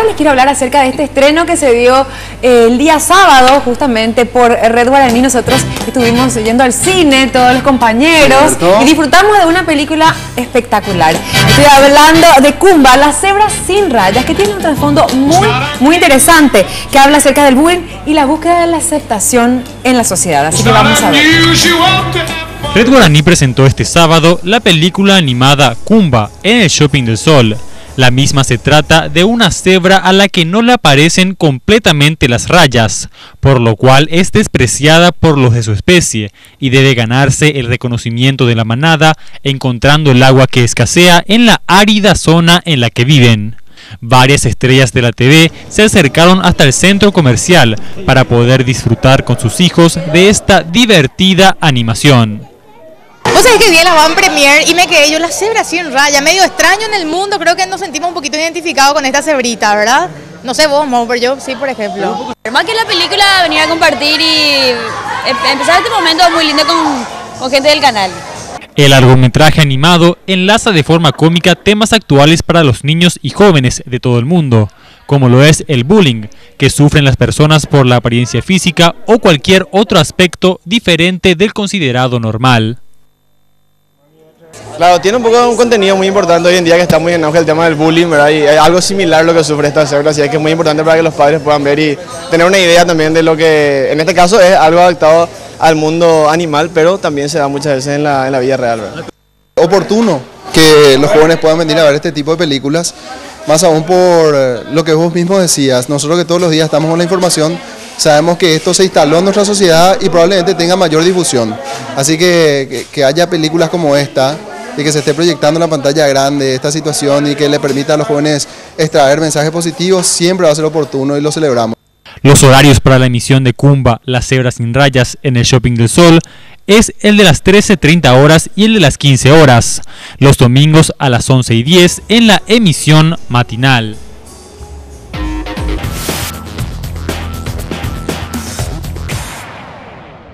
les quiero hablar acerca de este estreno que se dio el día sábado, justamente por Red Guaraní. Nosotros estuvimos yendo al cine, todos los compañeros, y disfrutamos de una película espectacular. Estoy hablando de Kumba, la cebra sin rayas, que tiene un trasfondo muy interesante, que habla acerca del bullying y la búsqueda de la aceptación en la sociedad. Así que vamos a ver. Red Guaraní presentó este sábado la película animada Kumba en el Shopping del Sol. La misma se trata de una cebra a la que no le aparecen completamente las rayas, por lo cual es despreciada por los de su especie y debe ganarse el reconocimiento de la manada encontrando el agua que escasea en la árida zona en la que viven. Varias estrellas de la TV se acercaron hasta el centro comercial para poder disfrutar con sus hijos de esta divertida animación. Vos sabés que vi la van premier y me quedé yo, la cebra sin raya, medio extraño en el mundo, creo que nos sentimos un poquito identificados con esta cebrita, ¿verdad? No sé vos, Mo, pero yo sí, por ejemplo. Más que la película, venir a compartir y empezar este momento muy lindo con gente del canal. El largometraje animado enlaza de forma cómica temas actuales para los niños y jóvenes de todo el mundo, como lo es el bullying, que sufren las personas por la apariencia física o cualquier otro aspecto diferente del considerado normal. Claro, tiene un poco de un contenido muy importante hoy en día que está muy en auge el tema del bullying, ¿verdad? Y hay algo similar a lo que sufre esta cebra, así que es muy importante para que los padres puedan ver y tener una idea también de lo que, en este caso, es algo adaptado al mundo animal, pero también se da muchas veces en la vida real, ¿verdad? Oportuno que los jóvenes puedan venir a ver este tipo de películas, más aún por lo que vos mismo decías. Nosotros que todos los días estamos con la información, sabemos que esto se instaló en nuestra sociedad y probablemente tenga mayor difusión. Así que haya películas como esta y que se esté proyectando en la pantalla grande esta situación y que le permita a los jóvenes extraer mensajes positivos, siempre va a ser oportuno y lo celebramos. Los horarios para la emisión de Kumba, la cebra sin rayas, en el Shopping del Sol es el de las 13:30 horas y el de las 15 horas. Los domingos a las 11:10 en la emisión matinal.